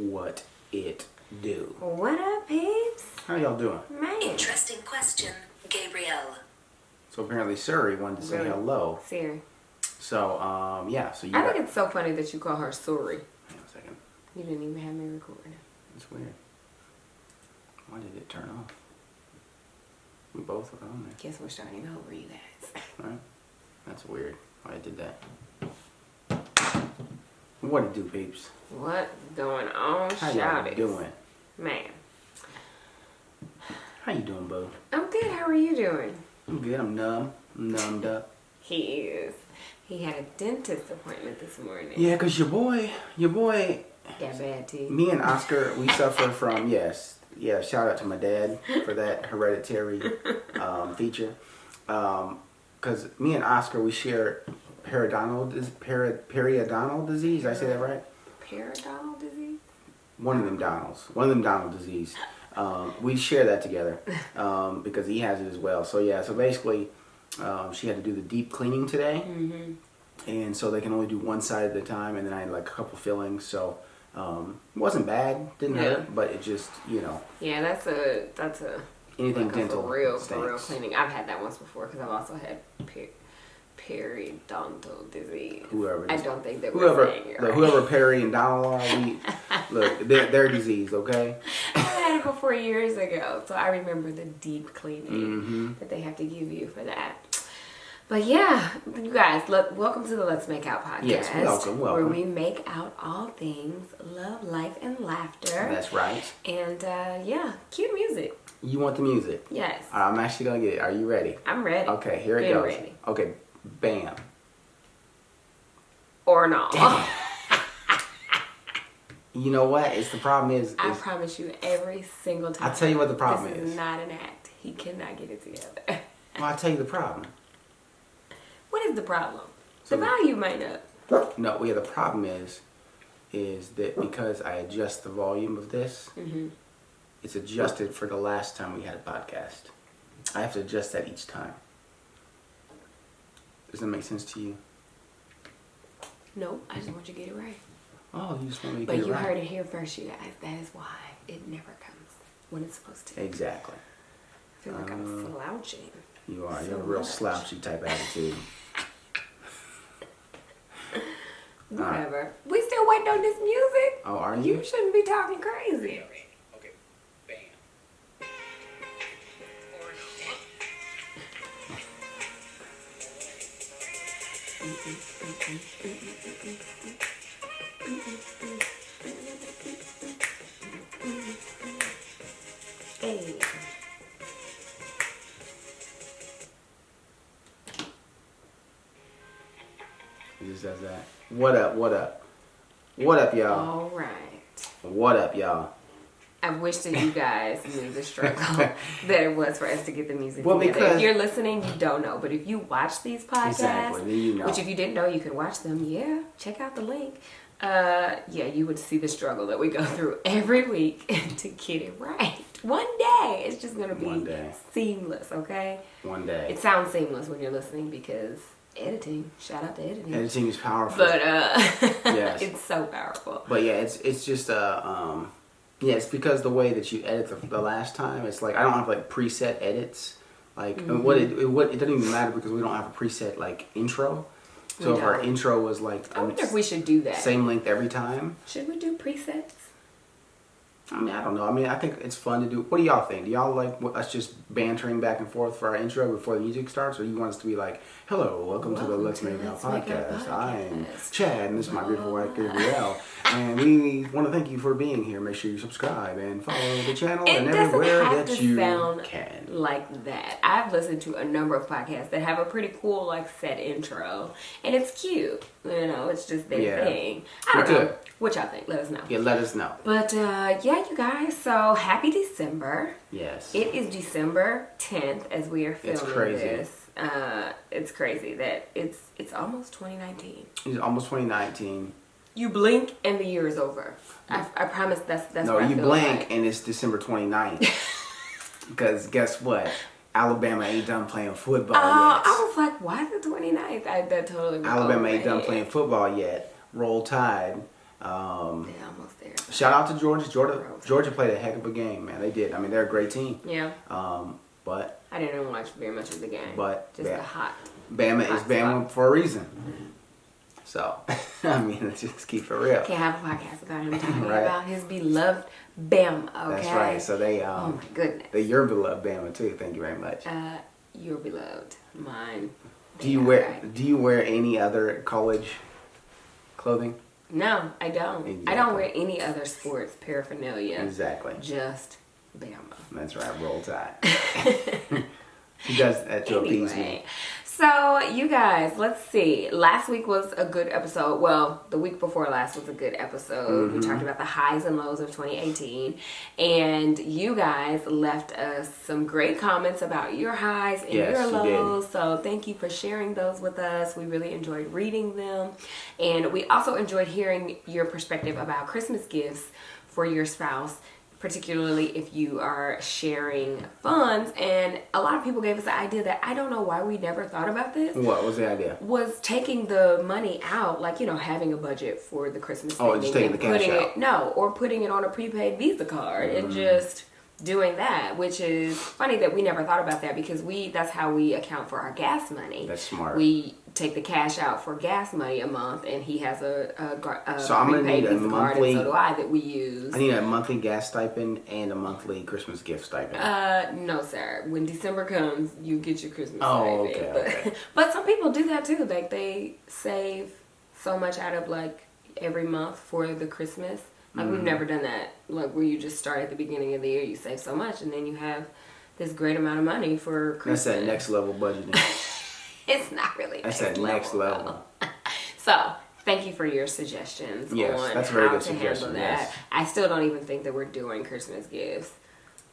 what it do? What up, peeps? How y'all doing? Man. Interesting question, Gabrielle. So apparently Suri wanted to say hello. Siri. So, yeah. So you I think it's so funny that you call her Suri. Hang on a second. You didn't even have me recording. It's weird. Why did it turn off? We both were on there. Guess we're starting over, you guys. Right? That's weird. Why I did that. What it do, peeps? What going on, How y'all shouties? doing? Man. How you doing, boo? I'm good. How are you doing? I'm good. I'm numb. I'm numbed up. He is. He had a dentist appointment this morning. Yeah, because your boy, Got bad teeth. me and Oscar, we suffer from, shout out to my dad for that hereditary feature. Because me and Oscar, we share periodontal disease. Did I say that right? Periodontal disease? One of them Donald disease. We share that together because he has it as well. So yeah, so basically she had to do the deep cleaning today. Mm-hmm. And so they can only do one side at a time, and then I had like a couple fillings. So it wasn't bad, didn't hurt, but it just, Yeah, that's a anything like dental for real stinks. cleaning. I've had that once before because I've also had periodontal disease. I don't think that we're saying it right. Whoever Perry and Donald are, look, they're diseased, okay? I had it before years ago, so I remember the deep cleaning that they have to give you for that. But yeah, you guys, welcome to the Let's Make Out podcast. Yes, welcome. Where we make out all things love, life, and laughter. That's right. And cue music. You want the music? Yes. All right, I'm actually going to get it. Are you ready? I'm ready. Okay, here it Been goes. Ready. Okay, bam. Or not. You know what? The problem is... I promise you, every single time. I'll tell you what the problem This is not an act. He cannot get it together. Well, I'll tell you the problem. What is the problem? So the volume might up. No, the problem is that because I adjust the volume of this, it's adjusted for the last time we had a podcast. I have to adjust that each time. Does that make sense to you? No, I just want you to get it right. Oh, you just want me to But get it you right? heard it here first, you guys. That is why it never comes when it's supposed to. Exactly. I feel like I'm slouching. You are. So You have a real much. slouchy type attitude. Whatever. We still waiting on this music. Oh, are you? You shouldn't be talking crazy. Okay, bam. Hey. He just does that. What up, y'all? All right. What up, y'all? I wish that you guys knew the struggle that it was for us to get the music Well, together. because- If you're listening, you don't know. But if you watch these podcasts, Exactly, then you know. which if you didn't know, you could watch them. Yeah, check out the link. You would see the struggle that we go through every week to get it right. One day, it's just going to One be day. seamless, okay? One day. It sounds seamless when you're listening because editing, shout out to editing. Editing is powerful. But Yes. it's so powerful. But yeah, it's just it's because the way that you edit the last time, it's like I don't have like preset edits. Like it doesn't even matter because we don't have a preset like intro. So if our intro was like I wonder if we should do that. same length every time. Should we do presets? I mean, I don't know. I mean, I think it's fun to do. What do y'all think? Do y'all like us just bantering back and forth for our intro before the music starts? Or you want us to be like, hello, welcome to the Let's Make Out podcast. I'm Chad, and this is my beautiful wife, Gabrielle. And we want to thank you for being here. Make sure you subscribe and follow the channel It and doesn't everywhere have that to you sound can. like that. I've listened to a number of podcasts that have a pretty cool like set intro, and it's cute. It's just their thing. I don't know. What y'all think? Let us know. Yeah, let us know. But you guys. So happy December. Yes. It is December 10th as we are filming this. It's crazy that it's almost 2019. It's almost 2019. You blink and the year is over. I promise that's No, what I you feel blink like. and it's December 29th. Because guess what? Alabama ain't done playing football yet. I was like, why is it 29th? That totally went Alabama over ain't my done head. playing football yet. Roll Tide. They're almost there. shout out to Georgia. Georgia played a heck of a game, man. They did. I mean, they're a great team. Yeah. But I didn't watch very much of the game. But just the hot. Bama hot is Bama spot. for a reason. So, I mean, let's just keep it real. Can't have a podcast without him talking Right. about his beloved Bama. Okay. That's right. So they, oh my goodness. They're your beloved Bama too. Thank you very much. Your beloved, mine. Do you wear any other college clothing? No, I don't. Exactly. I don't wear any other sports paraphernalia. Exactly. Just Bama. That's right. Roll Tide. She does that to appease me. So, you guys, let's see. Last week was a good episode. Well, the week before last was a good episode. We talked about the highs and lows of 2018. And you guys left us some great comments about your highs and your lows. So, thank you for sharing those with us. We really enjoyed reading them. And we also enjoyed hearing your perspective about Christmas gifts for your spouse, particularly if you are sharing funds. And a lot of people gave us the idea that I don't know why we never thought about this. What was the idea? Was taking the money out, like, having a budget for the Christmas spending. Oh, just taking the cash out. Or putting it on a prepaid Visa card and just doing that, which is funny that we never thought about that because that's how we account for our gas money. That's smart. We take the cash out for gas money a month, and he has a so I'm gonna need a Visa card, monthly. and so do I, that we use. I need a monthly gas stipend and a monthly Christmas gift stipend. No, sir. When December comes, you get your Christmas stipend. stipend. Okay. But some people do that too. Like they save so much out of like every month for the Christmas. Like we've never done that. Like where you just start at the beginning of the year, you save so much, and then you have this great amount of money for Christmas. That's that next level budgeting. It's not really. That's that next level. So, thank you for your suggestions on that's a very how good to suggestion, handle that. yes. I still don't even think that we're doing Christmas gifts.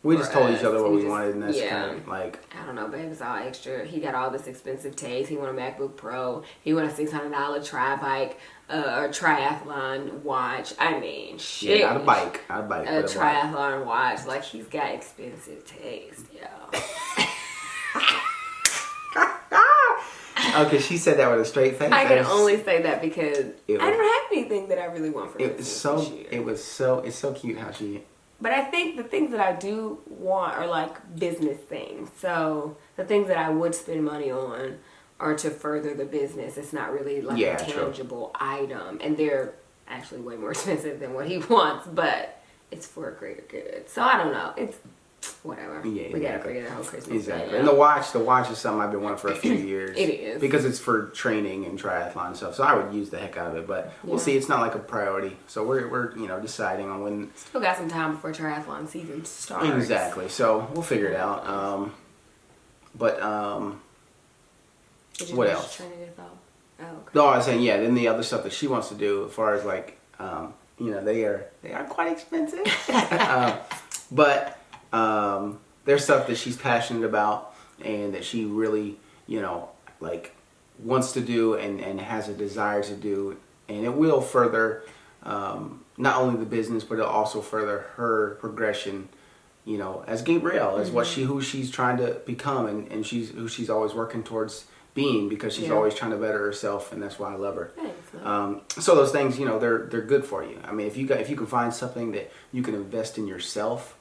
We just told each other what we just- wanted, and that's yeah. kind of like. I don't know, babe. It's all extra. He got all this expensive taste. He want a MacBook Pro. He want a $600 tri-bike or triathlon watch. I mean, shit. Yeah, not a bike. A triathlon watch. Like, he's got expensive taste, yo. Okay, she said that with a straight face. I can only say that because I was- don't have anything that I really want for It's Christmas this year. It's so cute how she. But I think the things that I do want are like business things. So the things that I would spend money on are to further the business. It's not really like a tangible item. And they're actually way more expensive than what he wants, but it's for a greater good. So I don't know. It's whatever. Yeah, we gotta figure that whole Christmas Exactly. thing And out. the watch is something I've been wanting for a few years. It is. Because it's for training and triathlon and stuff. So I would use the heck out of it, but we'll see. It's not like a priority. So we're deciding on when. Still got some time before triathlon season starts. Exactly. So we'll figure it out. What else? Trying to get thought? Oh, okay. No, I was saying then the other stuff that she wants to do, as far as like, they are quite expensive, but there's stuff that she's passionate about and that she really like wants to do and has a desire to do, and it will further not only the business but it'll also further her progression. As Gabrielle, as who she's trying to become, and who she's always working towards being, because she's always trying to better herself, and that's why I love her. Thanks, so those things, they're good for you. I mean, if you can find something that you can invest in yourself,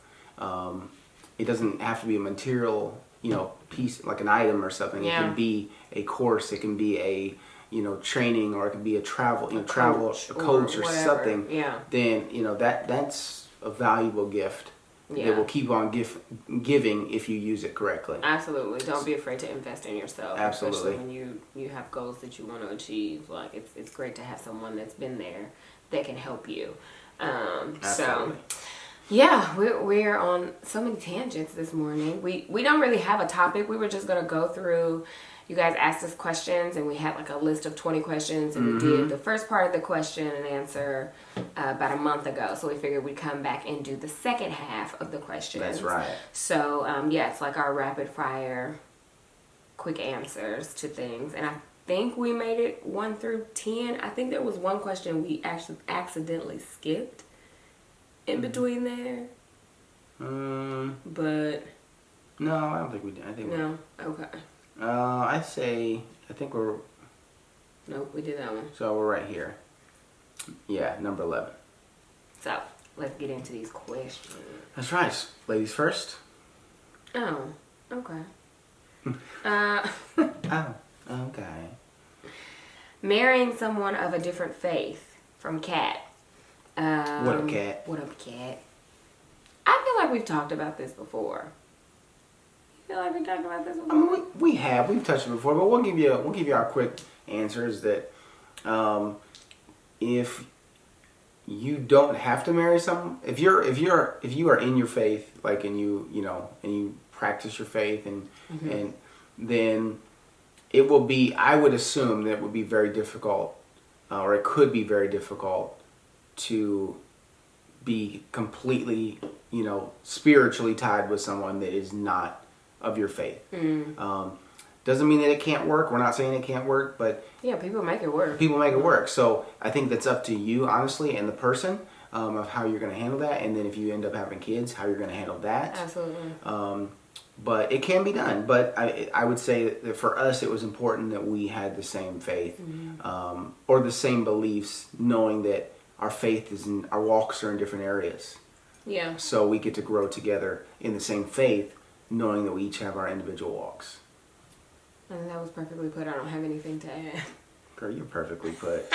it doesn't have to be a material, piece like an item or something. Yeah. It can be a course. It can be a training, or it can be a travel, a coach or whatever. Something. Yeah. Then that's a valuable gift. Yeah. That will keep on giving if you use it correctly. Absolutely. Don't be afraid to invest in yourself. Absolutely. Especially when you have goals that you want to achieve. Like it's great to have someone that's been there that can help you. Absolutely. So yeah, we're on so many tangents this morning. We don't really have a topic. We were just gonna go through. You guys asked us questions, and we had like a list of 20 questions, and we did the first part of the question and answer about a month ago. So we figured we'd come back and do the second half of the questions. That's right. So it's like our rapid fire, quick answers to things, and I think we made it 1 through 10. I think there was one question we actually accidentally skipped in between there. But no, I don't think we did. I think no. Okay. I think we're. Nope, we did that one. So we're right here. Yeah, number 11. So let's get into these questions. That's right. Ladies first. Oh, okay. Oh, okay. Marrying someone of a different faith from Kat. What up, Kat? What up, Kat? I feel like we've talked about this before. You feel like we've talked about this before? I mean, we've touched it before, but we'll give you our quick answers that if you don't have to marry someone, if you are in your faith, like, and you practice your faith and then it will be, I would assume that it would be very difficult, or it could be very difficult to be completely, spiritually tied with someone that is not of your faith. Doesn't mean that it can't work. We're not saying it can't work, but yeah, people make it work. People make it work. So I think that's up to you, honestly, and the person of how you're going to handle that. And then if you end up having kids, how you're going to handle that. Absolutely. But it can be done. But I would say that for us, it was important that we had the same faith or the same beliefs, knowing that our faith our walks are in different areas. Yeah. So we get to grow together in the same faith, knowing that we each have our individual walks. I think that was perfectly put. I don't have anything to add. Girl, you're perfectly put.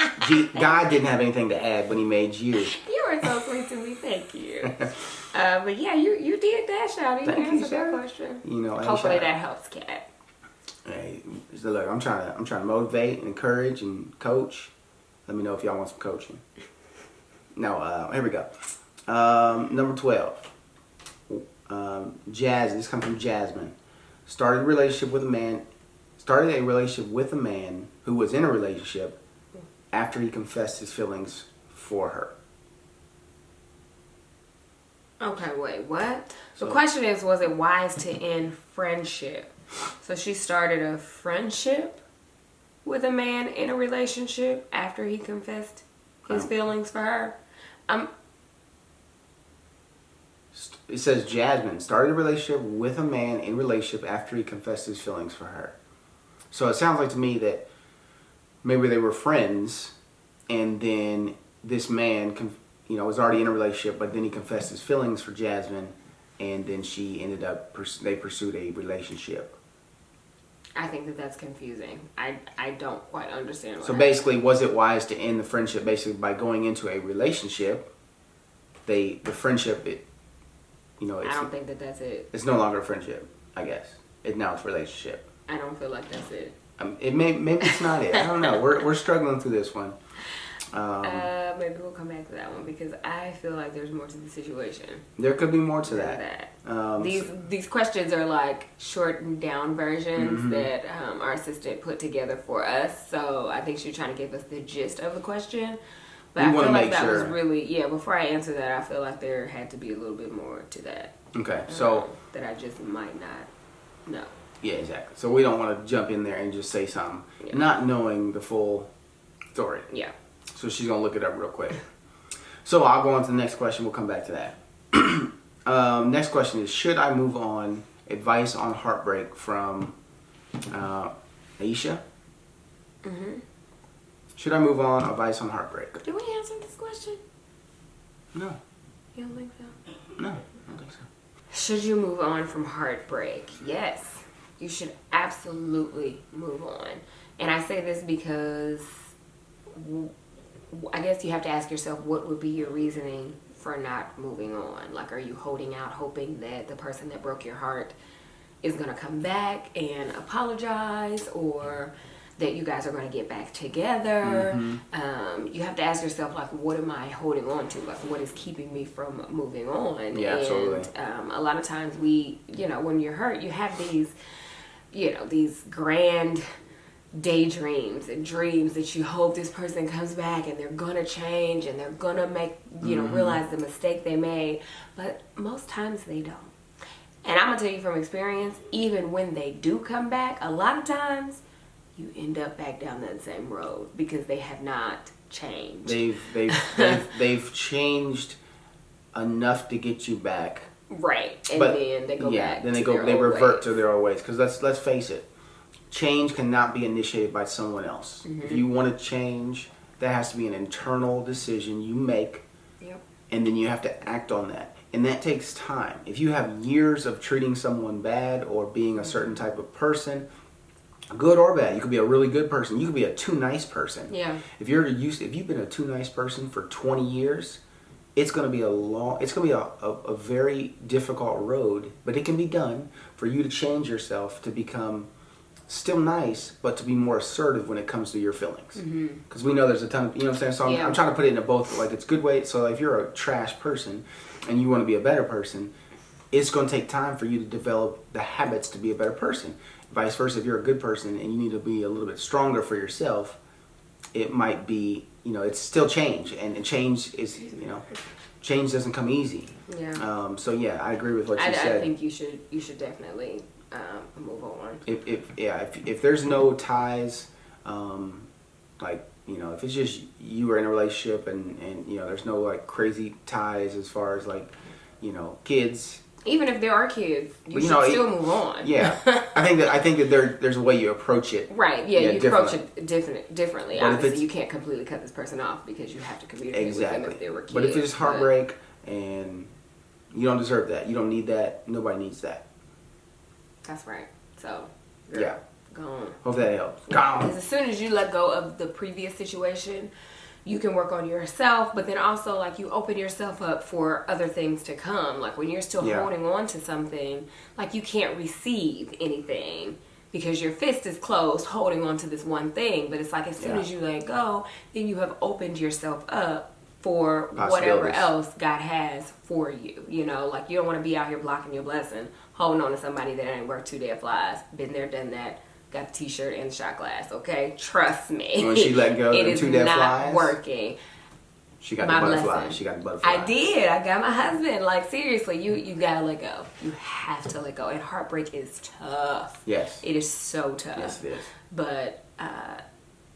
God didn't have anything to add when he made you. You were so sweet to me. Thank you. But yeah, you did that, Shawty. You answered that question. Hopefully that helps, Kat. Hey, so look, I'm trying to motivate and encourage and coach. Let me know if y'all want some coaching. No, here we go. Number 12. This comes from Jasmine. Started a relationship with a man who was in a relationship after he confessed his feelings for her. Okay, wait, what? The question is, was it wise to end friendship? So she started a friendship with a man in a relationship after he confessed his feelings for her? It says Jasmine started a relationship with a man in relationship after he confessed his feelings for her. So it sounds like to me that maybe they were friends, and then this man, was already in a relationship, but then he confessed his feelings for Jasmine, and then she ended up, they pursued a relationship. I think that's confusing. I don't quite understand what So happened. basically, was it wise to end the friendship basically by going into a relationship? The friendship, I don't think that's it. It's no longer a friendship, I guess. Now it's a relationship. I don't feel like that's it. Maybe it's not it. I don't know. We're struggling through this one. Maybe we'll come back to that one because I feel like there's more to the situation. There could be more to that. These questions are like shortened down versions that our assistant put together for us. So I think she's trying to give us the gist of the question. But I feel like that was really, before I answer that, I feel like there had to be a little bit more to that. Okay, so that I just might not know. Yeah, exactly. So we don't want to jump in there and just say something, not knowing the full story. Yeah. So she's going to look it up real quick. So I'll go on to the next question. We'll come back to that. Next question is, should I move on? Advice on heartbreak from Aisha. Should I move on? Advice on heartbreak. Did we answer this question? No. You don't think so? No, I don't think so. Should you move on from heartbreak? Yes. You should absolutely move on. And I say this because I guess you have to ask yourself, what would be your reasoning for not moving on? Like, are you holding out hoping that the person that broke your heart is going to come back and apologize, or that you guys are going to get back together? You have to ask yourself, like, what am I holding on to? Like, what is keeping me from moving on? Yeah, absolutely. A lot of times when you're hurt, you have these, these grand daydreams and dreams that you hope this person comes back and they're gonna change and they're gonna make realize the mistake they made, but most times they don't. And I'm gonna tell you from experience, even when they do come back, a lot of times you end up back down that same road because they have not changed. They've changed enough to get you back, right? And then they go back. Then they revert to their old ways. Because let's face it, change cannot be initiated by someone else. If you want to change, that has to be an internal decision you make. Yep. and then you have to act on that. And that takes time. If you have years of treating someone bad or being a certain type of person, good or bad, you could be a really good person. You could be a too nice person. Yeah. If you've been a too nice person for 20 years, it's going to be a very difficult road, but it can be done for you to change yourself to become still nice, but to be more assertive when it comes to your feelings. Because we know there's a ton of, you know what I'm saying? So I'm trying to put it into both, like it's good way. So if you're a trash person and you want to be a better person, it's going to take time for you to develop the habits to be a better person. Vice versa, if you're a good person and you need to be a little bit stronger for yourself, it might be, it's still change. And change is, change doesn't come easy. Yeah. So yeah, I agree with what you said. I think you should definitely move on. If there's no ties, if it's just you are in a relationship and there's no like crazy ties as far as like kids. Even if there are kids, you should still move on. Yeah, I think that there's a way you approach it. Right. Yeah, you approach it differently. But obviously, you can't completely cut this person off because you have to communicate with them if they were kids. But if it's heartbreak and you don't deserve that, you don't need that. Nobody needs that. That's right. So yeah, go on. Hope that helps. Go on. Because as soon as you let go of the previous situation, you can work on yourself, but then also like you open yourself up for other things to come. Like when you're still holding on to something, like you can't receive anything because your fist is closed holding on to this one thing. But it's like as soon as you let go, then you have opened yourself up for whatever else God has for you. Like you don't want to be out here blocking your blessing, holding on to somebody that ain't worth two dead flies. Been there, done that. Got the t-shirt and the shot glass, okay? Trust me. When she let go of the two dead flies, it is not working. She got the butterfly. She got the butterfly. I did. I got my husband. Like, seriously, you gotta let go. You have to let go. And heartbreak is tough. Yes. It is so tough. Yes, it is. But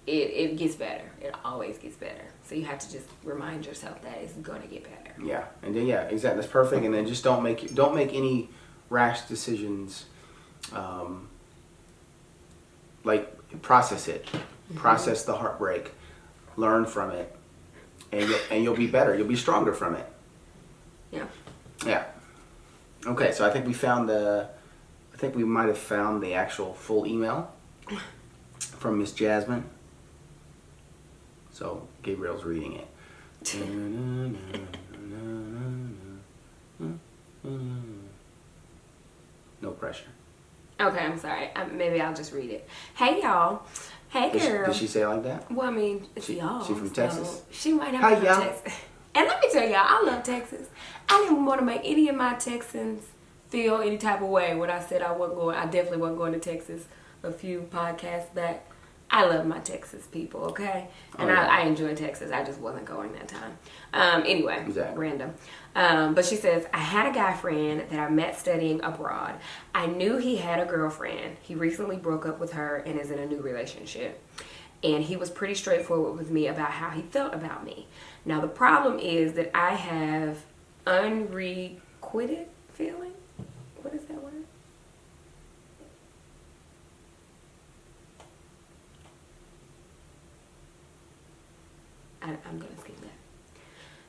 it gets better. It always gets better. So you have to just remind yourself that it's gonna get better. Yeah. And then, exactly. That's perfect. And then just don't make any rash decisions. Like process it, process the heartbreak, learn from it, and you'll be better. You'll be stronger from it. Yeah. Yeah. Okay, so I think we might have found the actual full email from Miss Jasmine. So Gabriel's reading it. No pressure. Okay, I'm sorry. Maybe I'll just read it. Hey, y'all. Hey, girl. Did she say it like that? Well, I mean, it's y'all. She from Texas? So she might have Hi, from y'all. Texas. And let me tell y'all, I love Texas. I didn't want to make any of my Texans feel any type of way when I said I definitely wasn't going to Texas a few podcasts back. I love my Texas people, okay? And I enjoy Texas. I just wasn't going that time. Anyway, random. But she says, I had a guy friend that I met studying abroad. I knew he had a girlfriend. He recently broke up with her and is in a new relationship. And he was pretty straightforward with me about how he felt about me. Now, the problem is that I have unrequited feeling. What is that word? I'm going to skip that.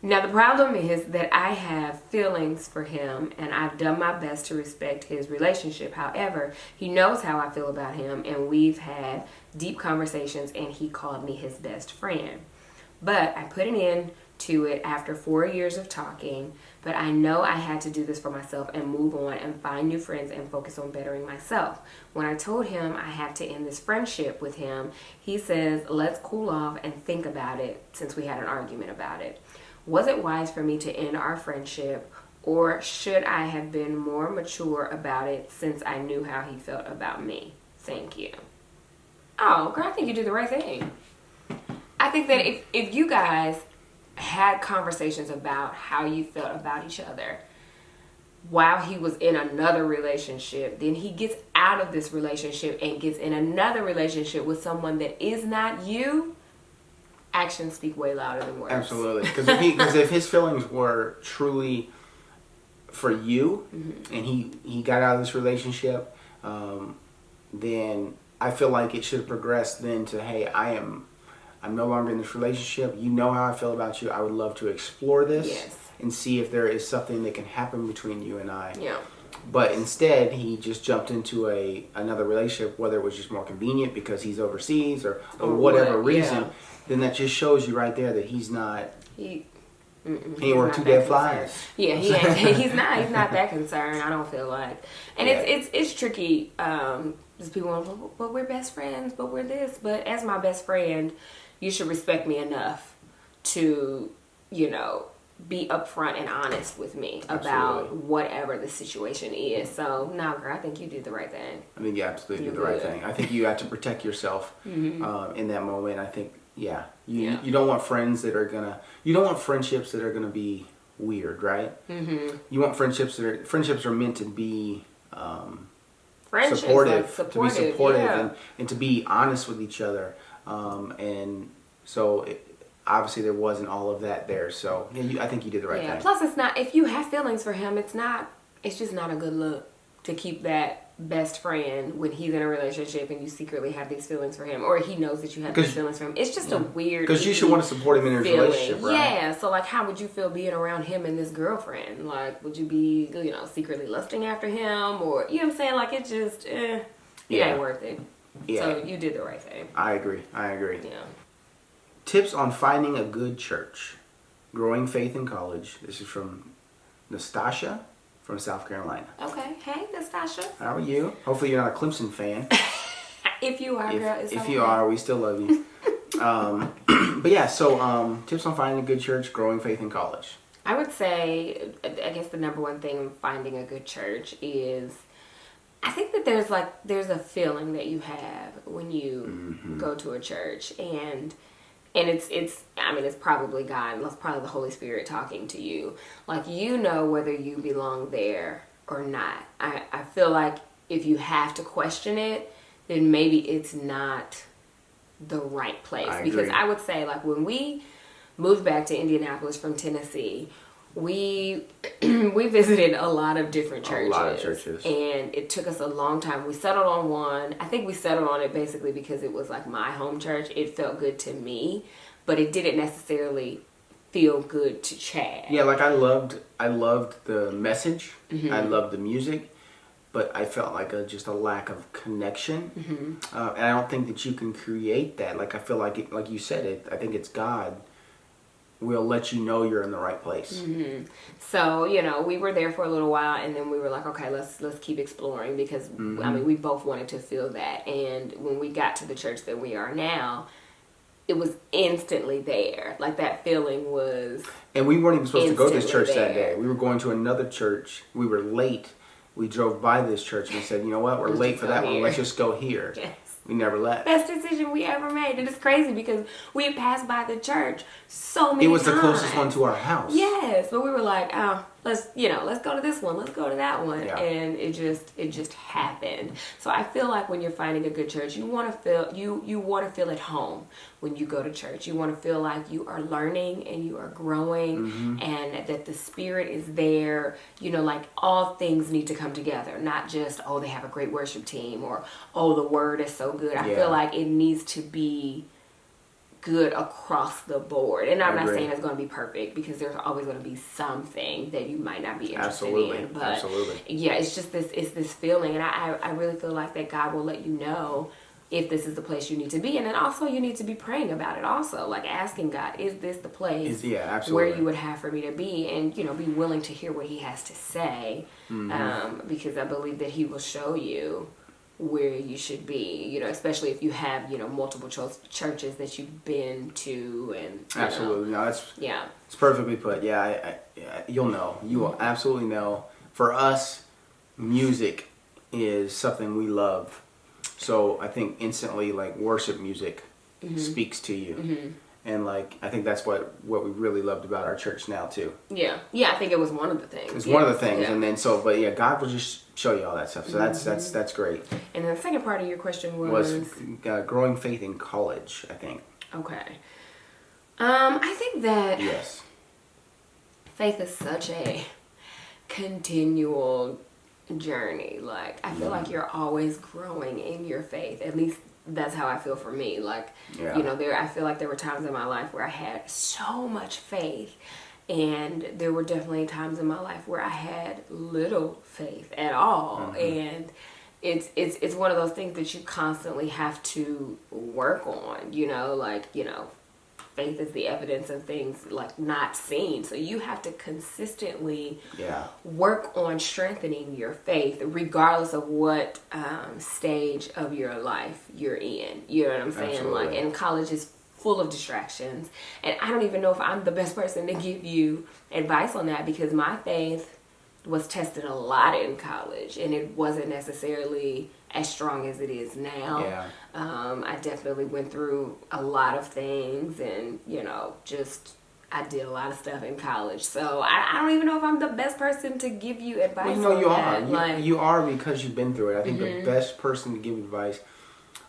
Now, the problem is that I have feelings for him, and I've done my best to respect his relationship. However, he knows how I feel about him, and we've had deep conversations, and he called me his best friend. But I put an end to it after 4 years of talking, but I know I had to do this for myself and move on and find new friends and focus on bettering myself. When I told him I have to end this friendship with him, he says, let's cool off and think about it since we had an argument about it. Was it wise for me to end our friendship, or should I have been more mature about it since I knew how he felt about me? Thank you. Oh, girl, I think you did the right thing. I think that if you guys had conversations about how you felt about each other while he was in another relationship, then he gets out of this relationship and gets in another relationship with someone that is not you, actions speak way louder than words. Absolutely. Because if his feelings were truly for you, and he got out of this relationship, then I feel like it should have progressed then to, hey, I'm no longer in this relationship. You know how I feel about you. I would love to explore this. Yes. and see if there is something that can happen between you and I. Yeah. But instead, he just jumped into another relationship, whether it was just more convenient because he's overseas or whatever reason. Yeah. Then that just shows you right there that he's not. He ain't worth 2 dead flies. Yeah, he ain't. He's not that concerned. I don't feel like, and it's tricky. Just people, but we're best friends. But we're this. But as my best friend, you should respect me enough to, be upfront and honest with me about whatever the situation is. So, no, girl, I think you did the right thing. I think you absolutely did the right thing. I think you have to protect yourself in that moment. I think, you don't want friends that are gonna. You don't want friendships that are gonna be weird, right? Mm-hmm. You want friendships friendships are meant to be supportive, to be supportive, and to be honest with each other. And so. Obviously, there wasn't all of that there, so I think you did the right thing. Plus, it's not, if you have feelings for him, it's just not a good look to keep that best friend when he's in a relationship and you secretly have these feelings for him, or he knows that you have these feelings for him. It's just a weird, because you should want to support him in his relationship, right? Yeah. So, like, how would you feel being around him and this girlfriend? Like, would you be, secretly lusting after him, or you know what I'm saying? Like, it just, it ain't worth it. Yeah. So you did the right thing. I agree. Yeah. Tips on finding a good church. Growing faith in college. This is from Nastasha from South Carolina. Okay. Hey, Nastasha. How are you? Hopefully you're not a Clemson fan. If you are, girl, it's if you are, we still love you. But yeah, so tips on finding a good church, growing faith in college. I would say, I guess the number one thing in finding a good church is, I think that there's a feeling that you have when you go to a church, and it's probably God. It's probably the Holy Spirit talking to you. Like, whether you belong there or not. I feel like if you have to question it, then maybe it's not the right place. Because I would say, like, when we moved back to Indianapolis from Tennessee, we visited a lot of different churches. And it took us a long time. We settled on one. I think we settled on it basically because it was like my home church. It felt good to me, but it didn't necessarily feel good to Chad. Yeah, like I loved the message. I loved the music, but I felt like just a lack of connection. And I don't think that you can create that. Like, I feel like like you said, I think it's God will let you know you're in the right place. So, we were there for a little while, and then we were like, okay, let's keep exploring, because we both wanted to feel that. And when we got to the church that we are now, it was instantly there. Like, that feeling was. And we weren't even supposed to go to this church that day. We were going to another church. We were late. We drove by this church and we said, you know what, we're late for that one. Let's just go here. Yes. We never left. Best decision we ever made. And it's crazy because we had passed by the church so many times. It was the closest one to our house. Yes, but we were like, let's go to this one, let's go to that one. Yeah. And it just happened. So I feel like when you're finding a good church, you want to feel at home when you go to church. You want to feel like you are learning and you are growing, and that the Spirit is there. Like, all things need to come together, not just, they have a great worship team, or the word is so good. I feel like it needs to be good across the board. And I'm not saying it's going to be perfect, because there's always going to be something that you might not be interested in. But yeah, it's just this feeling. And I really feel like that God will let you know if this is the place you need to be. And then also you need to be praying about it also. Like, asking God, is this the place where you would have for me to be? And, be willing to hear what he has to say. Because I believe that he will show you where you should be, especially if you have, multiple churches that you've been to. And absolutely. No, it's perfectly put. You'll know. You will absolutely know. For us, music is something we love. So I think instantly, like, worship music speaks to you. And, like, I think that's what we really loved about our church now, too. Yeah. Yeah, I think it was one of the things. It's one of the things. Yeah. And then, God will just show you all that stuff. So that's great. And the second part of your question was growing faith in college, I think. Okay. I think that yes, faith is such a continual journey. Like, I feel like you're always growing in your faith. At least that's how I feel for me. Like, I feel like there were times in my life where I had so much faith, And there were definitely times in my life where I had little faith at all. And it's one of those things that you constantly have to work on, faith is the evidence of things like not seen. So you have to consistently work on strengthening your faith regardless of what stage of your life you're in. You know what I'm saying? Absolutely. Like, and college is full of distractions. And I don't even know if I'm the best person to give you advice on that, because my faith was tested a lot in college and it wasn't necessarily as strong as it is now. Yeah. I definitely went through a lot of things, and I did a lot of stuff in college. So I don't even know if I'm the best person to give you advice. Well, you on are. that. You are, because you've been through it. I think the best person to give advice.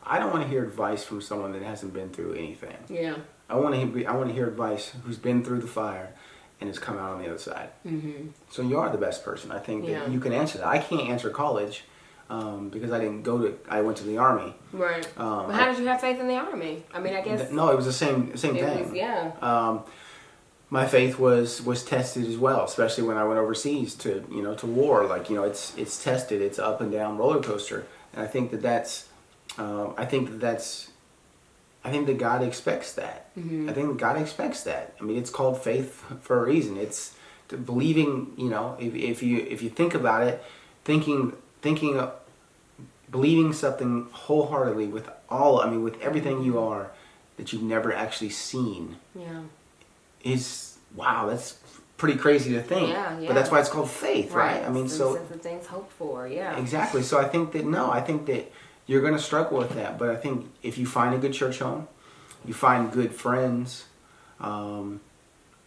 I don't want to hear advice from someone that hasn't been through anything. Yeah. I want to hear advice who's been through the fire and has come out on the other side. Mm-hmm. So you are the best person. I think that you can answer that. I can't answer college because I went to the Army. Right. But how did you have faith in the Army? I mean, I guess. No, it was the same thing. Was, my faith was tested as well, especially when I went overseas to war. Like, it's tested. It's an up and down roller coaster. And I think I think that God expects that. I think God expects that. I mean, it's called faith for a reason. It's believing, if you think about it, believing something wholeheartedly with everything you are, that you've never actually seen. Yeah. That's pretty crazy to think. Yeah. But that's why it's called faith, right? I mean, so the things hoped for, yeah. Exactly. So I think that you're going to struggle with that. But I think if you find a good church home, you find good friends, cut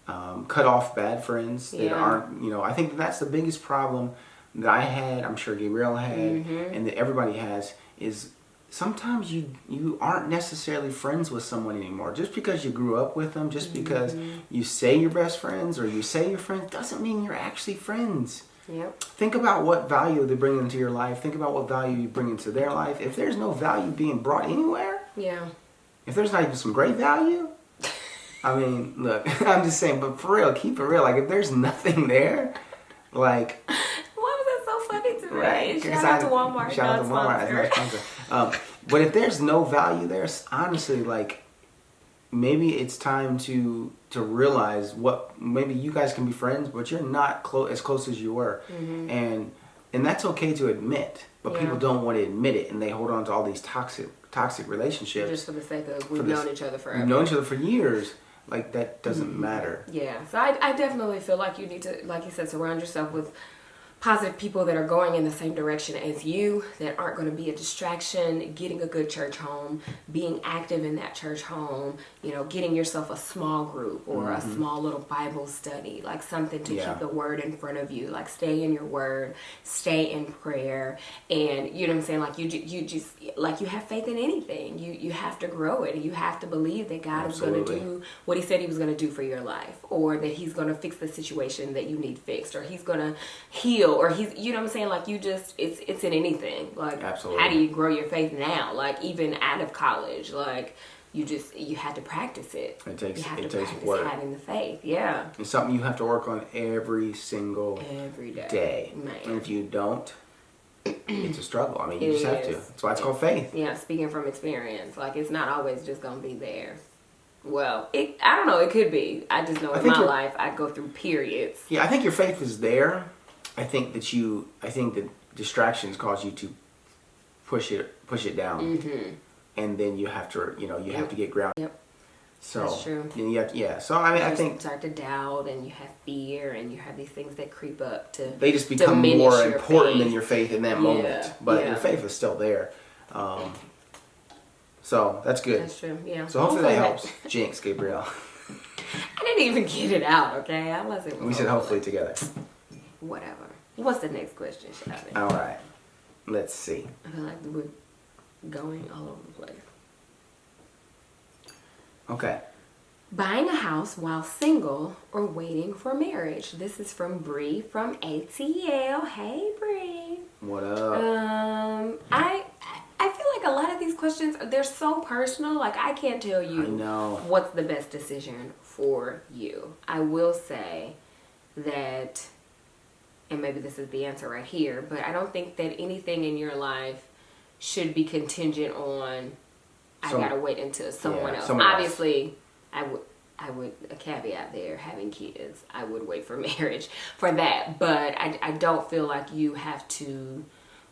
off bad friends that aren't, I think that's the biggest problem that I had, I'm sure Gabrielle had, and that everybody has, is sometimes you aren't necessarily friends with someone anymore. Just because you grew up with them, just because you say you're best friends or you say you're friends, doesn't mean you're actually friends. Yep. Think about what value they bring into your life. Think about what value you bring into their life. If there's no value being brought anywhere, if there's not even some great value, I mean, look, I'm just saying, but for real, keep it real. Like, if there's nothing there, like... Why was that so funny to me? Right. Shout out to Walmart. Shout out to Walmart as my sponsor. But if there's no value there, honestly, like, maybe it's time to realize maybe you guys can be friends, but you're not as close as you were. And that's okay to admit, but people don't want to admit it, and they hold on to all these toxic relationships. Just for the sake of we've known each other forever. We've known each other for years. Like, that doesn't matter. Yeah. So I definitely feel like you need to, like you said, surround yourself with positive people that are going in the same direction as you, that aren't going to be a distraction. Getting a good church home, being active in that church home, getting yourself a small group or a small little Bible study, like something to keep the word in front of you. Like, stay in your word, stay in prayer, and you know what I'm saying. Like, you just like, you have faith in anything. You have to grow it. You have to believe that God is going to do what He said He was going to do for your life, or that He's going to fix the situation that you need fixed, or He's going to heal. Or He's, you know what I'm saying? Like, it's in anything. Like, absolutely. How do you grow your faith now? Like, even out of college, like, you had to practice it. It takes work. Having the faith, yeah. It's something you have to work on every day. Man. And if you don't, it's a struggle. I mean, you just have to. That's why it's called faith. Yeah, speaking from experience, like, it's not always just gonna be there. Well, I don't know. It could be. I just know in my life, I go through periods. Yeah, I think your faith is there. I think that distractions cause you to push it down, and then you have to, have to get grounded. Yep. So that's true. So I mean, I think you start to doubt, and you have fear, and you have these things that creep up to. They just become more important than your faith in that moment, but your faith is still there. So that's good. That's true. Yeah. So hopefully that helps. Jinx, Gabrielle. I didn't even get it out. Okay, I wasn't. We said hopefully together. Whatever. What's the next question, Shadi? All right. Let's see. I feel like we're going all over the place. Okay. Buying a house while single or waiting for marriage. This is from Bree from ATL. Hey, Bree. What up? I feel like a lot of these questions, they're so personal. Like, I can't tell you what's the best decision for you. I will say that, and maybe this is the answer right here, but I don't think that anything in your life should be contingent on, I gotta wait until someone else. Obviously, I would, a caveat there, having kids, I would wait for marriage for that. But I don't feel like you have to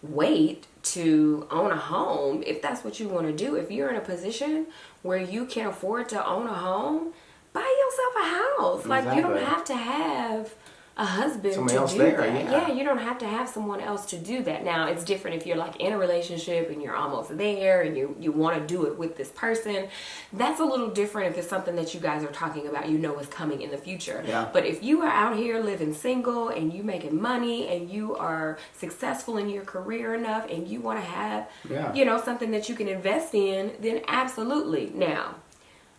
wait to own a home if that's what you want to do. If you're in a position where you can afford to own a home, buy yourself a house. Exactly. Like, you don't have to have a husband Somebody to else do there, that. yeah. You don't have to have someone else to do that. Now, it's different if you're like in a relationship and you're almost there and you want to do it with this person. That's a little different if it's something that you guys are talking about, you know is coming in the future. Yeah. But if you are out here living single and you making money and you are successful in your career enough and you want to have, something that you can invest in, then absolutely. Now,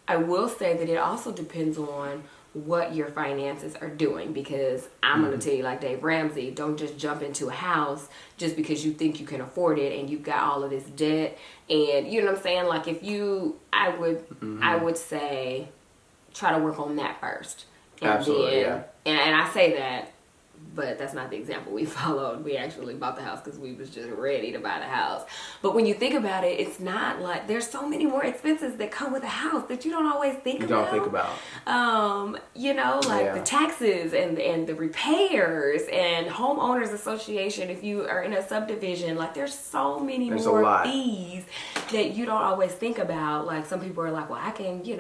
I will say that it also depends on what your finances are doing, because I'm going to tell you, like Dave Ramsey, don't just jump into a house just because you think you can afford it and you've got all of this debt. And you know what I'm saying? Like, if you, I would say try to work on that first. And Absolutely, then, and I say that, but that's not the example we followed. We actually bought the house because we was just ready to buy the house. But when you think about it, it's not like, there's so many more expenses that come with a house that you don't always think about. You don't think about. The taxes and the repairs and homeowners association. If you are in a subdivision, like, there's so many more fees that you don't always think about. Like, some people are like, well, I can, get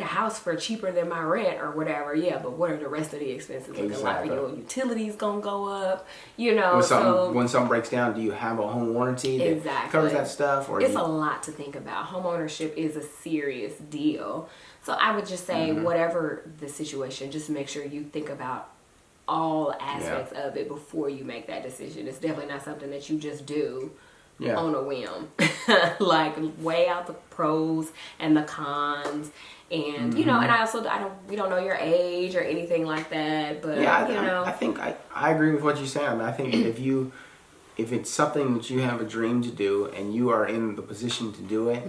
a house for cheaper than my rent or whatever. Yeah, but what are the rest of the expenses looking like? Your utilities gonna go up, When something breaks down, do you have a home warranty that covers that stuff? Or it's a lot to think about. Home ownership is a serious deal. So I would just say, whatever the situation, just make sure you think about all aspects of it before you make that decision. It's definitely not something that you just do on a whim. Like, weigh out the pros and the cons, and and we don't know your age or anything like that, but I think I agree with what you say. I mean, I think if it's something that you have a dream to do and you are in the position to do it,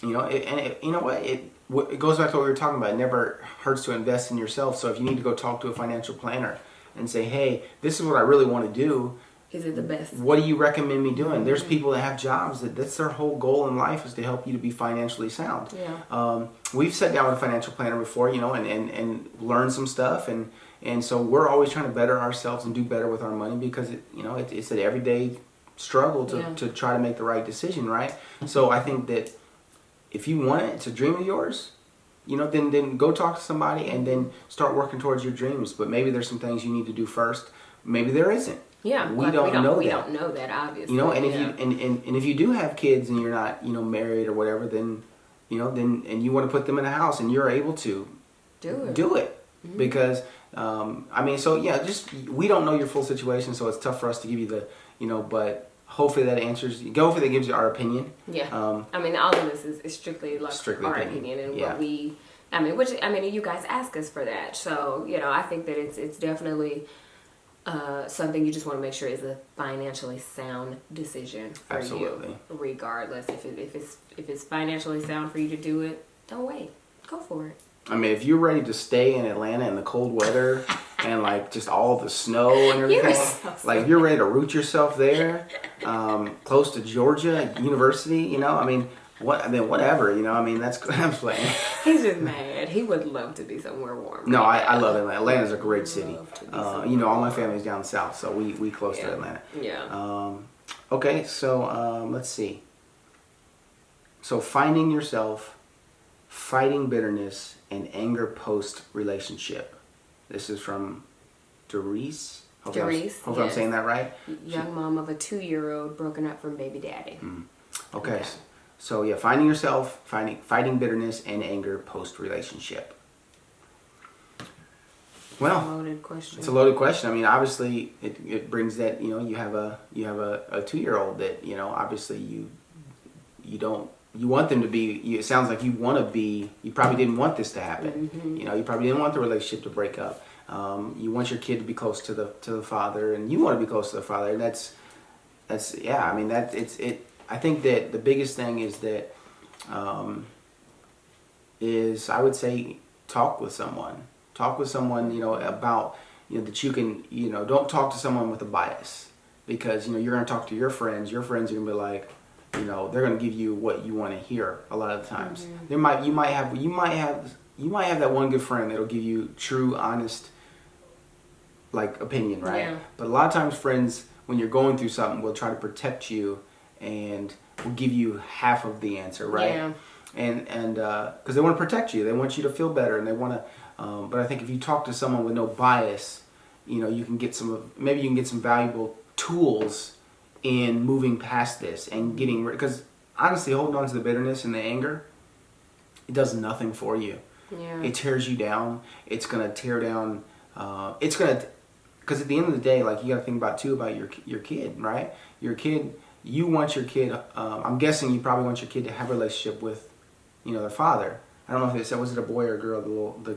it goes back to what we were talking about. It never hurts to invest in yourself. So if you need to go talk to a financial planner and say, hey, this is what I really want to do, is it the best? What do you recommend me doing? There's people that have jobs that's their whole goal in life, is to help you to be financially sound. Yeah. We've sat down with a financial planner before, and learned some stuff, and so we're always trying to better ourselves and do better with our money, because it's an everyday struggle to try to make the right decision, right? So I think that if you want it, it's a dream of yours, then go talk to somebody and then start working towards your dreams. But maybe there's some things you need to do first. Maybe there isn't. Yeah, we don't know that, obviously. And if you do have kids and you're not, married or whatever, then, and you want to put them in a house and you're able to do it. Mm-hmm. Because, we don't know your full situation, so it's tough for us to give you the, but hopefully that hopefully that gives you our opinion. Yeah. All of this is strictly our opinion and what we, you guys ask us for that. So, I think that it's definitely something you just want to make sure is a financially sound decision for you. Regardless, if it's financially sound for you to do it, don't wait. Go for it. If you're ready to stay in Atlanta in the cold weather and just all the snow and everything, if you're ready to root yourself there, close to Georgia University, whatever, that's I'm playing. He's just mad. He would love to be somewhere warm. No, I love Atlanta. Atlanta's a great city. All my family's down south, so we close to Atlanta. Yeah. Okay, so let's see. So finding yourself, fighting bitterness and anger post relationship. This is from Doris. Hopefully I'm saying that right. Young mom of a 2-year-old broken up from baby daddy. Okay. So finding yourself, fighting bitterness and anger post relationship. Well, it's a loaded question. It's a loaded question. Obviously, it brings that you have a 2-year-old that obviously you want them to be. It sounds like you want to be. You probably didn't want this to happen. Mm-hmm. You probably didn't want the relationship to break up. You want your kid to be close to the father, and you want to be close to the father. And that's That's yeah. I mean that it. I think that the biggest thing is that is I would say talk with someone. Talk with someone, about that you can don't talk to someone with a bias, because you're going to talk to your friends. Your friends are going to be like, they're going to give you what you want to hear a lot of the times. You might have that one good friend that'll give you true, honest, like, opinion, right? Yeah. But a lot of times friends, when you're going through something, will try to protect you and will give you half of the answer, right? Yeah. And because they want to protect you, they want you to feel better, and they want to. But I think if you talk to someone with no bias, you can get some valuable tools in moving past this and getting rid. Because honestly, holding on to the bitterness and the anger, it does nothing for you. Yeah. It tears you down. It's gonna tear down. Because at the end of the day, like, you got to think about your kid, right? Your kid. You want your kid. I'm guessing you probably want your kid to have a relationship with, their father. I don't know if was it a boy or a girl, the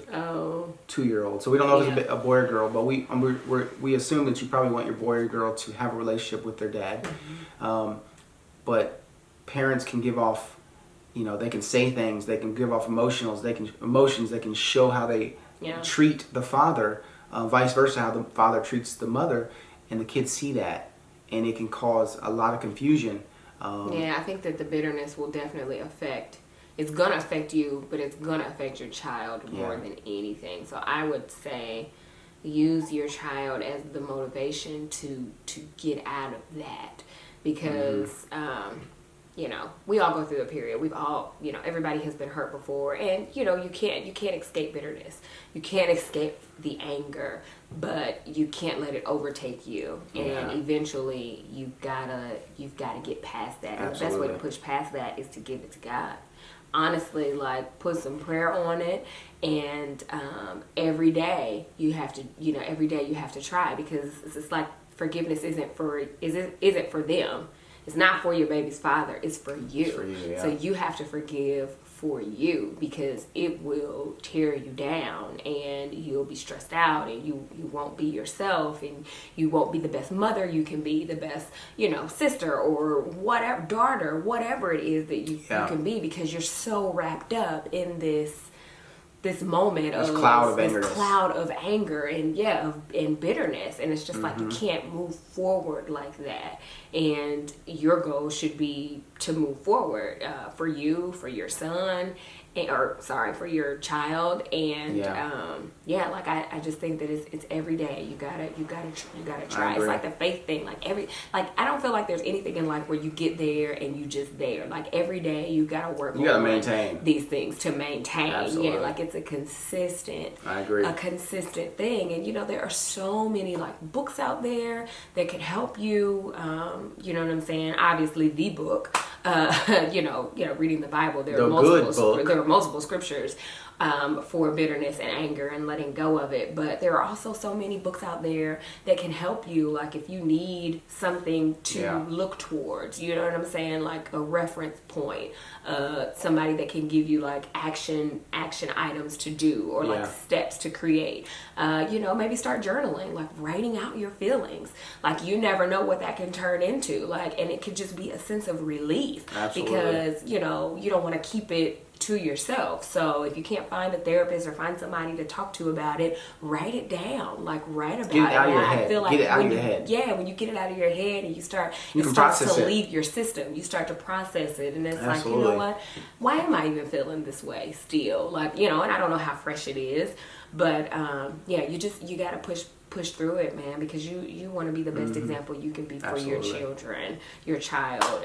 2-year-old. So we don't know if it's a boy or girl, but we assume that you probably want your boy or girl to have a relationship with their dad. Mm-hmm. But parents can give off, they can say things, they can give off emotions, they can show how they treat the father, vice versa, how the father treats the mother, and the kids see that, and it can cause a lot of confusion. I think that the bitterness will definitely affect. It's going to affect you, but it's going to affect your child more than anything. So I would say use your child as the motivation to get out of that. Because, we all go through a period. We've all, everybody has been hurt before. And, you can't escape bitterness. You can't escape the anger. But you can't let it overtake you. And eventually you've gotta get past that. And the best way to push past that is to give it to God. Honestly, like, put some prayer on it, and every day you have to try, because it's like forgiveness isn't for them. It's not for your baby's father. It's for you. It's for you, yeah. So you have to forgive for you, because it will tear you down, and you'll be stressed out, and you won't be yourself, and you won't be the best mother you can be, the best sister or whatever, daughter, whatever it is that you can be, because you're so wrapped up in this moment of cloud of anger and bitterness, and it's just like you can't move forward like that. And your goal should be to move forward for you, for your son, for your child, and I just think that it's every day. You gotta try. It's like the faith thing. I don't feel like there's anything in life where you get there and you just there. Like, every day you gotta work. You gotta maintain these things to maintain. Absolutely. Yeah, like, it's a consistent. I agree. A consistent thing, and there are so many books out there that can help you. You know what I'm saying? Obviously, the book. Reading the Bible. There are multiple scriptures for bitterness and anger and letting go of it. But there are also so many books out there that can help you. Like, if you need something to look towards, you know what I'm saying? Like a reference point, somebody that can give you action items to do, or steps to create. Maybe start journaling, writing out your feelings. You never know what that can turn into. And it could just be a sense of relief. Absolutely. Because you don't want to keep it to yourself. So if you can't find a therapist or find somebody to talk to about it, write it down. Write about it. Get it out of your head. I feel like get it out of your head. Yeah, when you get it out of your head and it starts to leave your system, you start to process it, and it's Absolutely. You know what? Why am I even feeling this way still? And I don't know how fresh it is, but you got to push through it, man, because you want to be the best example you can be for Absolutely. Your children, your child.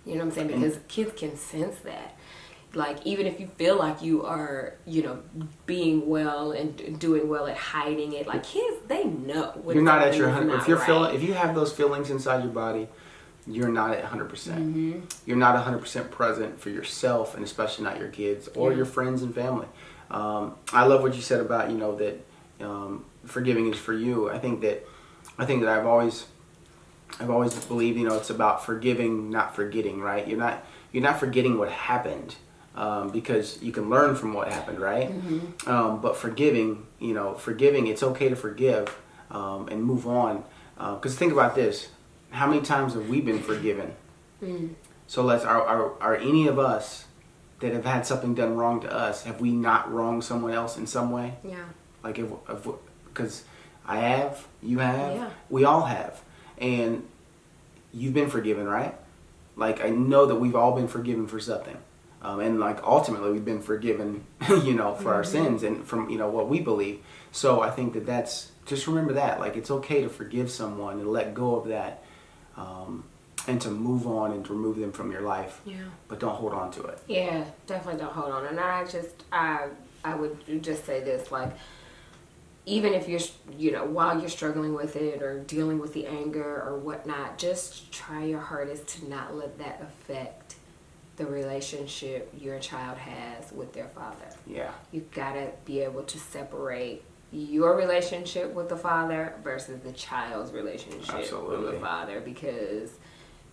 You know what I'm saying? Because kids can sense that. Even if you feel like you are, being well and doing well at hiding it, kids, they know. You're not at your 100%. If you have those feelings inside your body, you're not at 100%. Mm-hmm. You're not 100% present for yourself, and especially not your kids or your friends and family. I love what you said about, that forgiving is for you. I think that I've always believed, it's about forgiving, not forgetting, right? You're not forgetting what happened, because you can learn from what happened, right? Mm-hmm. But forgiving, it's okay to forgive, and move on. Because think about this: how many times have we been forgiven? So are any of us that have had something done wrong to us, have we not wronged someone else in some way? Yeah. Like because I have, you have, Yeah. we all have, and you've been forgiven, right? Like, I know that we've all been forgiven for something, and like ultimately we've been forgiven, for our sins and from what we believe. So I think that's just remember that, like, it's okay to forgive someone and let go of that, and to move on and to remove them from your life. Yeah. But don't hold on to it. Yeah, definitely don't hold on. And I would just say this, like, even if you're, while you're struggling with it or dealing with the anger or whatnot, just try your hardest to not let that affect the relationship your child has with their father. Yeah. You gotta be able to separate your relationship with the father versus the child's relationship with Absolutely. the father, because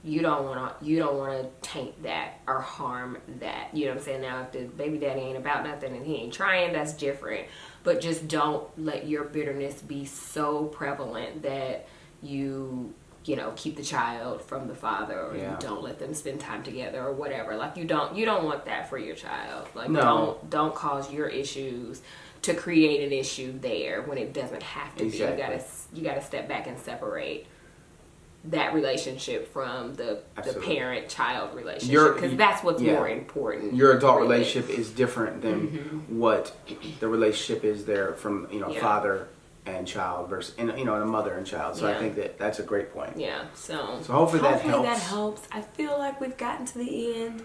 you don't want to taint that or harm that. You know what I'm saying? Now, if the baby daddy ain't about nothing and he ain't trying, that's different. But just don't let your bitterness be so prevalent that you keep the child from the father, or you don't let them spend time together or whatever. Like, you don't want that for your child. Like, No. don't cause your issues to create an issue there when it doesn't have to Exactly. be. You gotta step back and separate that relationship from the Absolutely. parent-child relationship, because that's what's more important. Your adult really. relationship is different than what the relationship is there from father and child versus and a mother and child. So I think that's a great point. Yeah. So hopefully that helps. I feel like we've gotten to the end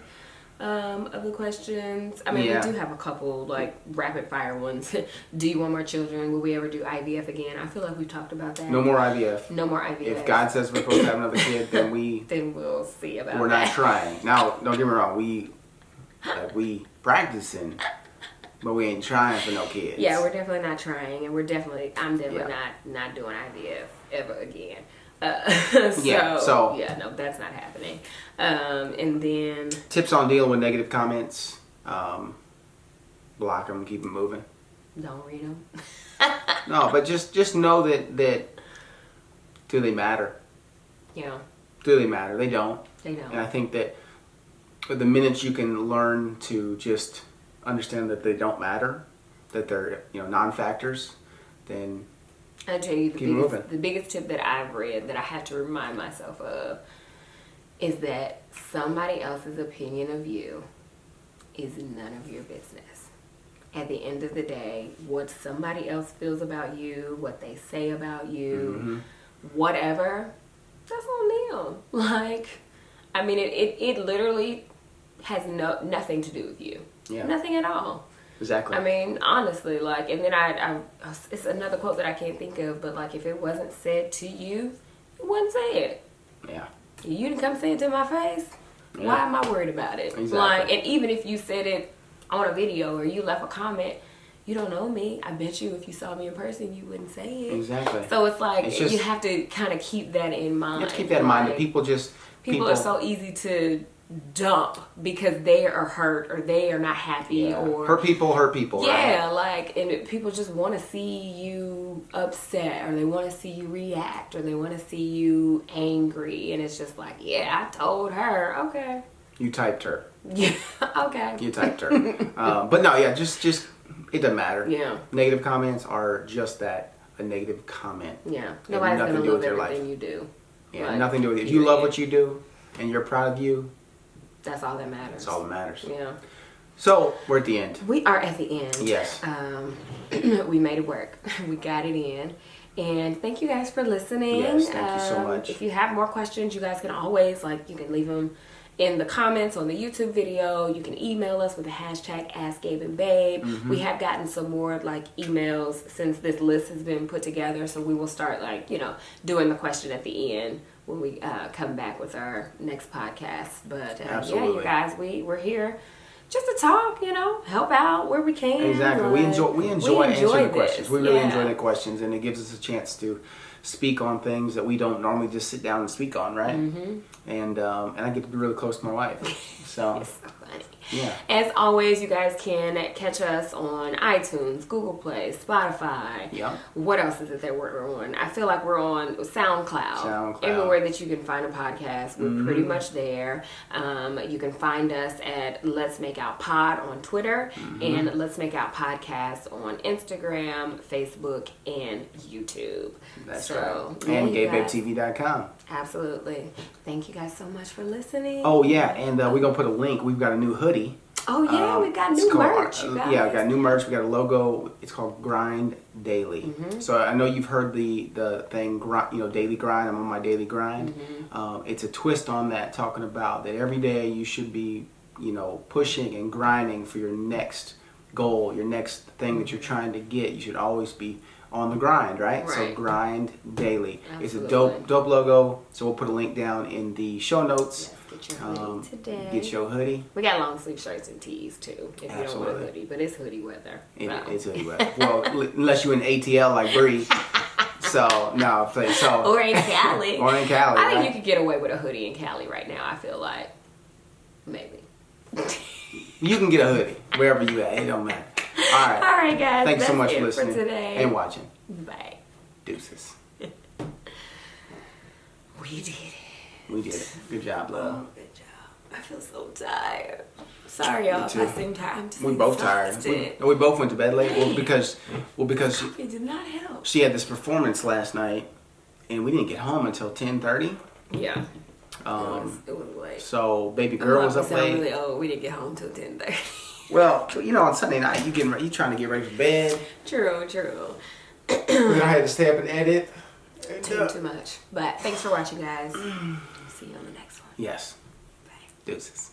of the questions. I mean, Yeah. we do have a couple like rapid fire ones. Do you want more children? Will we ever do IVF again? I feel like we've talked about that. No more IVF. No more IVF. If God says we're supposed to have another kid, then we'll see about we're that. not trying. Now, don't get me wrong. We practicing, but we ain't trying for no kids. Yeah, we're definitely not trying, and I'm definitely not doing IVF ever again. No, that's not happening. And then tips on dealing with negative comments: block them, keep them moving. don't read them. No, but just know that do they matter? Yeah, Do they matter? They don't. they don't. And I think that the minute you can learn to just understand that they don't matter, that they're non-factors, then I'll tell you keep moving. the biggest tip that I've read that I have to remind myself of is that somebody else's opinion of you is none of your business. At the end of the day, what somebody else feels about you, what they say about you, whatever, that's on them. Like, I mean, it literally has nothing to do with you. Yeah. Nothing at all. Exactly. I mean, honestly, like, and then I it's another quote that I can't think of, but like, if it wasn't said to you, you wouldn't say it. Yeah. You didn't come say it to my face. Yeah. Why am I worried about it? Exactly. Like, and even if you said it on a video or you left a comment, you don't know me. I bet you if you saw me in person, you wouldn't say it. Exactly. So it's like, It's just, you have to kind of keep that in mind. you have to keep that in mind. That Like, people are so easy to dump because they are hurt or they are not happy or hurt people, yeah, right? like, and people just want to see you upset, or they want to see you react, or they want to see you angry, and it's just like, yeah, I told her. Okay. You typed her. Yeah. Okay. You typed her. But no, yeah, just it doesn't matter. Yeah. Negative comments are just that, a negative comment. Yeah. They have Nobody's nothing gonna to do love with your life. everything you do. Yeah, Like, nothing to do with it. If you love what you do and you're proud of you, that's all that matters. that's all that matters. Yeah. So we're at the end. We are at the end. Yes. We made it work. We got it in. And thank you guys for listening. Yes, thank you so much. If you have more questions, you guys can always, you can leave them in the comments on the YouTube video. You can email us with the hashtag AskGabeandBabe. Mm-hmm. We have gotten some more emails since this list has been put together, so we will start doing the question at the end when we come back with our next podcast. But yeah, you guys, we're here just to talk, help out where we can. Exactly. We enjoy answering the questions. We really enjoy Yeah. the questions, and it gives us a chance to speak on things that we don't normally just sit down and speak on, right? Mm-hmm. And I get to be really close to my wife. So It's so funny. Yeah. As always, you guys can catch us on iTunes, Google Play, Spotify. Yep. What else is it that we're on? I feel like we're on SoundCloud. Everywhere that you can find a podcast, we're pretty much there. You can find us at Let's Make Out Pod on Twitter and Let's Make Out Podcast on Instagram, Facebook, and YouTube. That's so, right. And GayBabeTV.com. Absolutely. Thank you guys so much for listening. Oh, yeah. And we're going to put a link. We've got a new hoodie. Oh, yeah. We've got new merch. You guys. Yeah, we got new merch. We got a logo. It's called Grind Daily. So I know you've heard the thing, daily grind. I'm on my daily grind. It's a twist on that, talking about that every day you should be, pushing and grinding for your next goal, your next thing that you're trying to get. You should always be on the grind, right? So Grind Daily. Absolutely. It's a dope logo. So we'll put a link down in the show notes. Yes, get your hoodie today. Get your hoodie. We got long sleeve shirts and tees too. If you don't want a hoodie, but it's hoodie weather. It's hoodie weather. Well, unless you're in ATL like Bree. So no, so or in Cali. Or in Cali. I think you could get away with a hoodie in Cali right now. I feel like maybe. You can get a hoodie wherever you at. It don't matter. All right, guys. Thanks so much for listening today. and watching. Bye. Deuces. We did it. We did it. Good job, love. Oh, good job. I feel so tired. Sorry, y'all. If I seem tired. We both tired. We both went to bed late. Well, because it did not help. She had this performance last night, and we didn't get home until 10:30. Yeah. It was late. So baby girl was up late. Really old. We didn't get home till 10:30. Well, on Sunday night you trying to get ready for bed. True. We had to stay up and edit. Too much. But thanks for watching, guys. See you on the next one. Yes. Bye. Deuces.